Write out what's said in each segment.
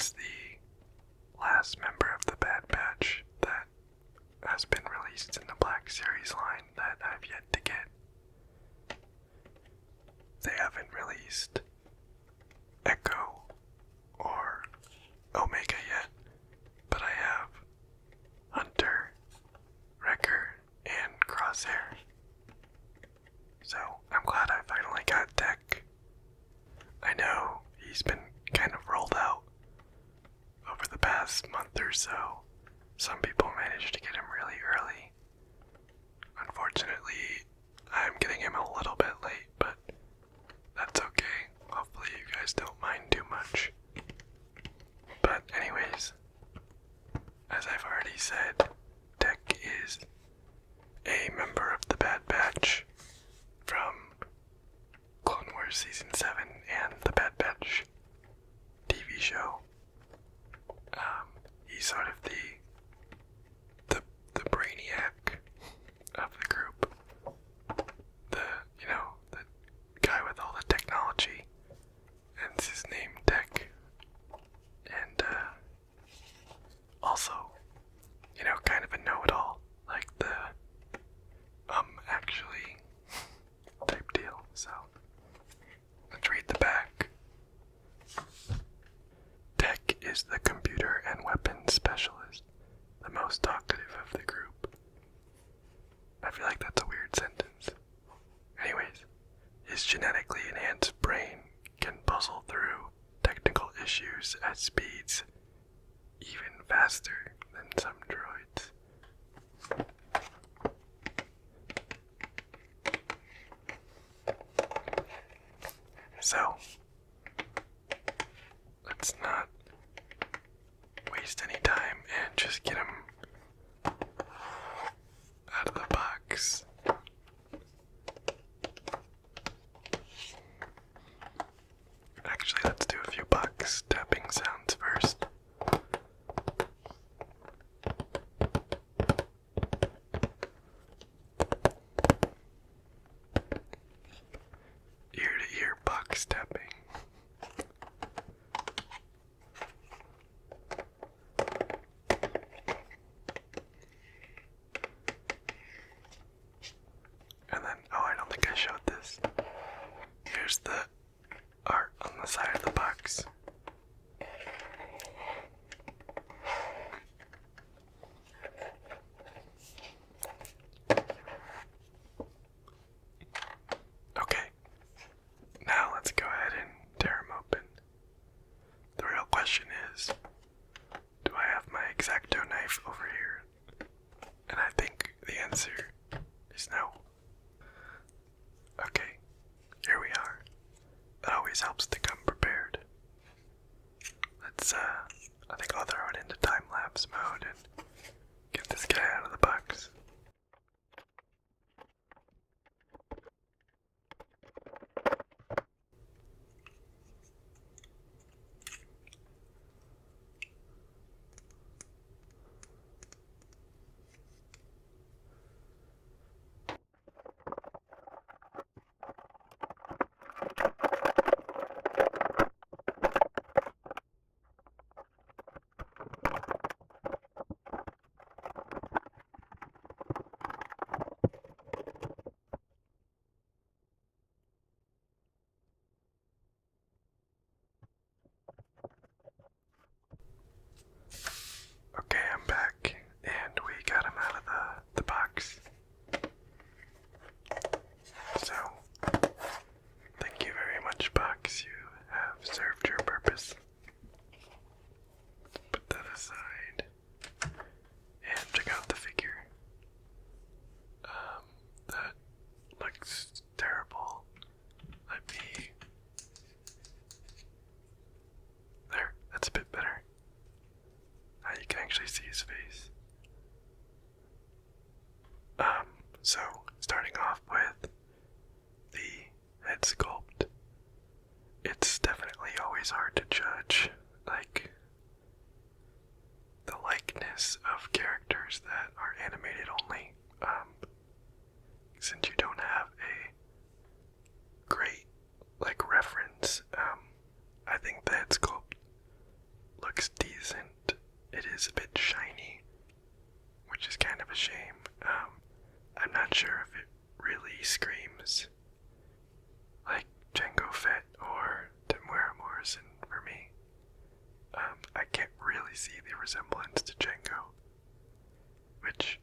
is the last member of the Bad Batch that has been released in the Black Series line that I've yet to get. They haven't released Echo or Omega yet, but I have Hunter, Wrecker, and Crosshair. So I'm glad I finally got Tech. I know he's been kind of rolled out over the past month or so. Some people managed to get him really early. Unfortunately, I'm getting him a little bit late, but that's okay. Hopefully you guys don't mind too much. But anyways, as I've already said, Tech is a member of the Bad Batch from Clone Wars Season 7 and the Bad Batch TV show. He's sort of the brainiac of the group. The guy with all the technology. And his name Tech. And also, kind of a know-it-all, like the actually type deal. So let's read the back. Tech is the computer and weapons specialist, the most talkative of the group. I feel like that's a weird sentence. Anyways, his genetically enhanced brain can puzzle through technical issues at speeds even faster than some droids. So, let's not waste any time and just get him out of the box. Actually, let's do a few box tapping sounds first. Ear-to-ear box tapping. And then, I don't think I showed this. Here's the art on the side of the box. Okay, now let's go ahead and tear them open. The real question is, do I have my X-Acto knife over here? And I think the answer is no. Okay, here we are. It always helps to come prepared. Let's, I think I'll throw it into time-lapse mode and get this guy out of the box. Okay, I'm back, and we got him out of the box. So, thank you very much, box. You have served your purpose. Put that aside, and check out the figure. That looks terrible. Let me... There, that's a bit better. Now you can actually see his face. So, starting off with the head sculpt. It's definitely always hard to judge, like, the likeness of characters that are animated only, since you don't have a great, reference. I think the head sculpt resemblance to Django. Which,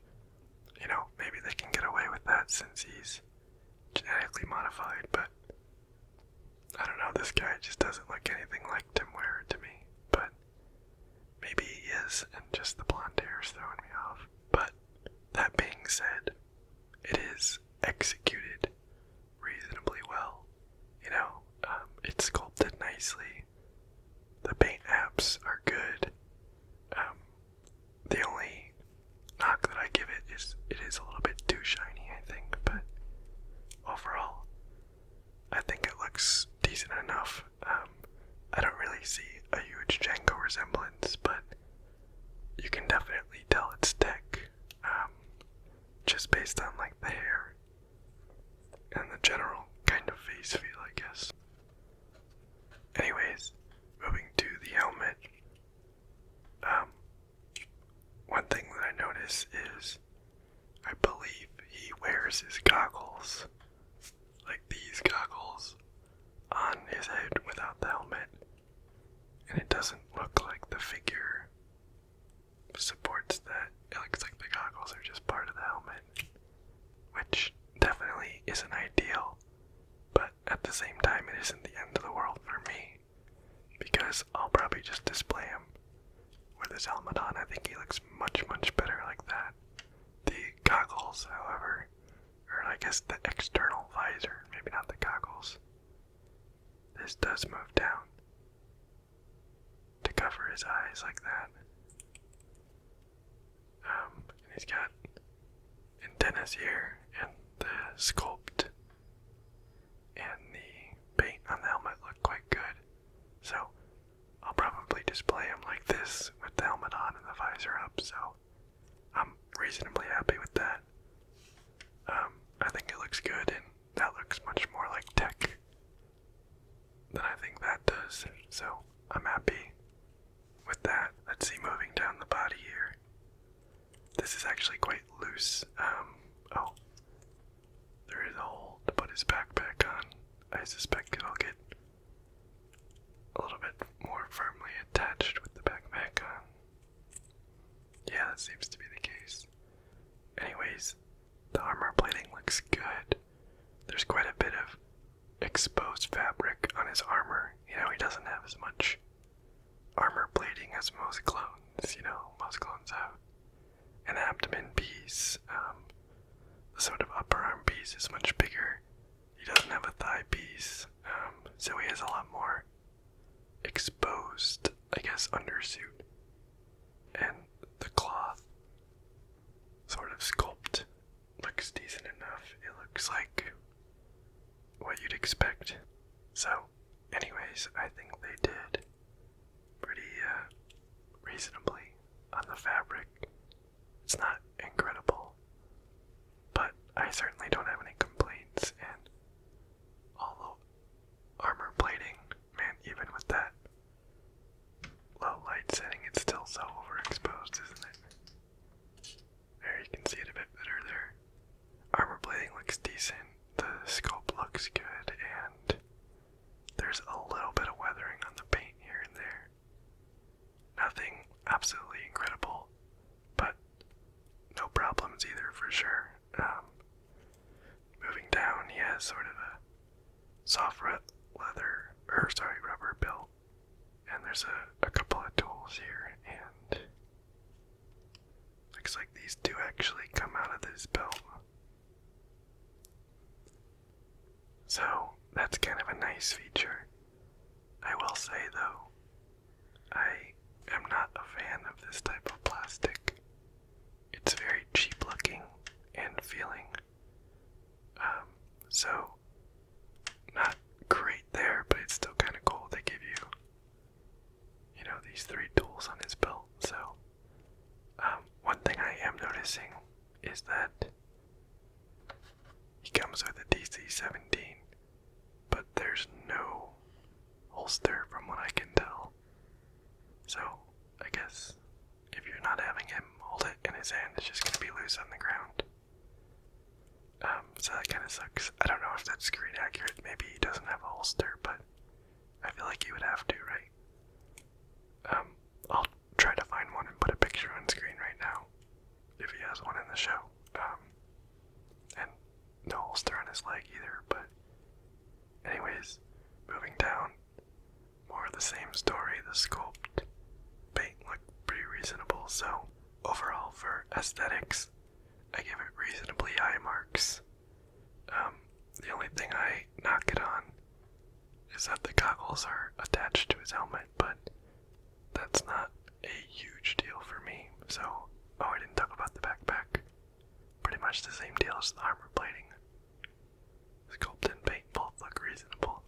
maybe they can get away with that since he's genetically modified, but I don't know, this guy just doesn't look anything like Tim Weir to me, but maybe he is, and just the blonde hair is throwing me off. But that being said, it is executed reasonably well. It's sculpted nicely. The paint apps are good. The only knock that I give it is a little bit too shiny, I think, but overall, I think it looks decent enough. I don't really see a huge Django resemblance, but you can definitely tell it's tech, just based on like the hair and the general kind of face feel, I guess. Anyways, moving to the helmet. One thing that I notice is I believe he wears his goggles, like these goggles, on his head without the helmet, and it doesn't look like the figure supports that. It looks like the goggles are just part of the helmet, which definitely isn't ideal, but at the same time it isn't the end of the world for me, because I'll probably just display him with his helmet on. I think he looks much, much better like that. The goggles, however, or I guess the external visor, maybe not the goggles, this does move down to cover his eyes like that. And he's got antennas here, and the sculpt and the paint on the helmet look quite good. So I'll probably display him like this with the helmet on and the visor up, so I'm reasonably happy with that. I think it looks good, and that looks much more like tech than I think that does, so I'm happy with that. Let's see, moving down the body here. This is actually quite loose. Oh, there is a hole to put his backpack on. I suspect it'll get a little bit more firmly attached with the backpack on. Yeah, that seems to be the case. Anyways, the armor plating looks good. There's quite a bit of exposed fabric on his armor. He doesn't have as much armor plating as most clones. Most clones have an abdomen piece. The sort of upper arm piece is much bigger. He doesn't have a thigh piece. So he has a lot more exposed, I guess, undersuit. And the cloth sort of sculpt looks decent enough. It looks like what you'd expect. So, anyways, I think they did pretty reasonably on the fabric. It's not incredible, but I certainly don't have any complaints, and all the armor plating, man, even with that low light setting, it's still so overexposed, isn't it? There, you can see it a bit better there. Armor plating looks decent, the sculpt looks good, and there's a little bit of weathering on the paint here and there. Nothing absolutely incredible, but no problems either for sure. Moving down, he has sort of a soft rubber belt, and there's a couple of tools here, and looks like these two actually come out of this belt. So that's kind of a nice feature. I will say though, I am not a fan of this type of plastic. It's very cheap looking and feeling. So not great there, but it's still kind of cool. They give you, these three tools on his belt. So one thing I am noticing is that he comes with a DC-17, but there's no holster from what I can tell. So I guess if you're not having him hold it in his hand, it's just going to be loose on the ground. So that kind of sucks. I don't know if that's screen accurate. Maybe he doesn't have a holster, but I feel like he would have to, right? I'll try to find one and the same story. The sculpt paint looked pretty reasonable, so overall for aesthetics, I give it reasonably high marks. The only thing I knock it on is that the goggles are attached to his helmet, but that's not a huge deal for me. So, I didn't talk about the backpack. Pretty much the same deal as the armor plating. Sculpt and paint both look reasonable.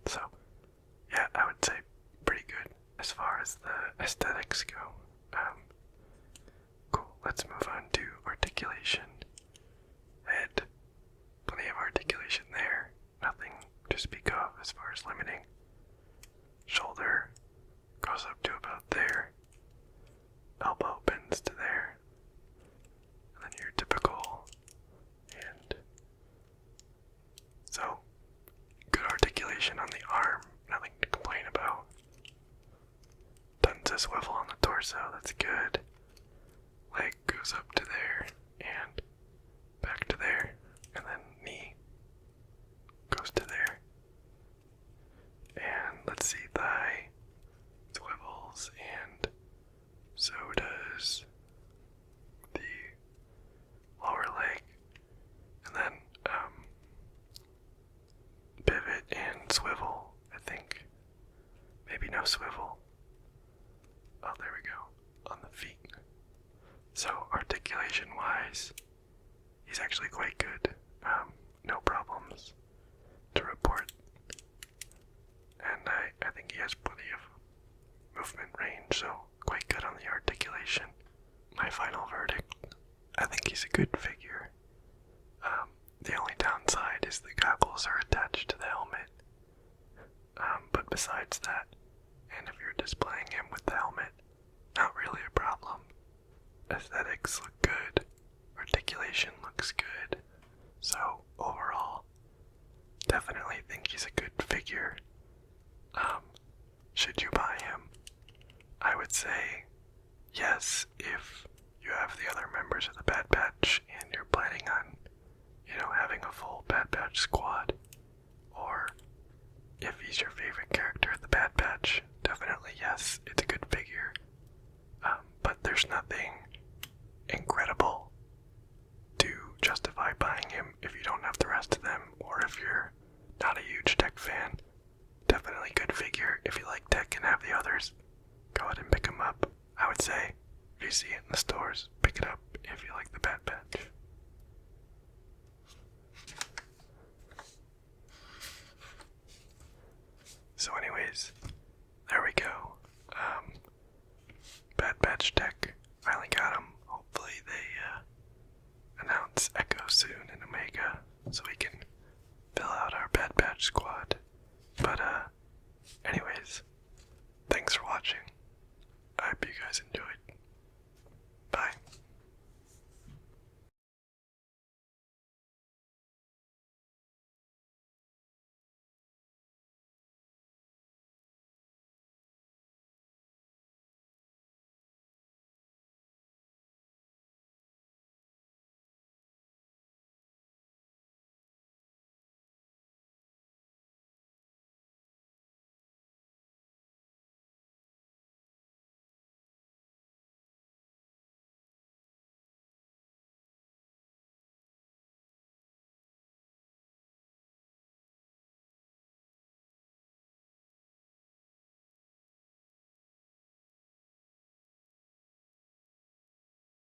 So, yeah, I would say pretty good as far as the aesthetics go. Cool, let's move on to articulation. Head, plenty of articulation there. Nothing to speak of as far as limiting. Shoulder goes up to about there. Elbow bends to there. And then your typical hand. So, good articulation on the arm, nothing to complain about. Tons of swivel on the torso, that's good. Leg goes up to there, and back to there, and then knee goes to there. And let's see, thigh swivels, and so does the lower leg. And then, pivot and swivel, I think. Maybe no swivel. Oh, there we go. On the feet. So, articulation-wise, he's actually quite good. No problems to report. And I think he has plenty of movement range, so quite good on the articulation. My final verdict, I think he's a good figure. The only downside is the goggles are attached to the helmet. But besides that, and if you're displaying him with the helmet, not really a problem. Aesthetics look good. Articulation looks good. So, overall, definitely think he's a good figure. Should you buy him? I would say yes if you have the other members of the Bad Batch and you're planning on, having a full Bad Batch squad. Or if he's your favorite character of the Bad Batch, definitely yes, it's a good figure. But there's nothing incredible to justify buying him if you don't have the rest of them, or if you're not a huge tech fan. Definitely good figure. If you like tech and have the others, go ahead and pick him up. I would say, if you see it in the stores, pick it up if you like the Bad Batch. So anyways, there we go. Bad Batch tech, finally got him. Hopefully they announce Echo soon in Omega, so we can fill out our Bad Batch squad. But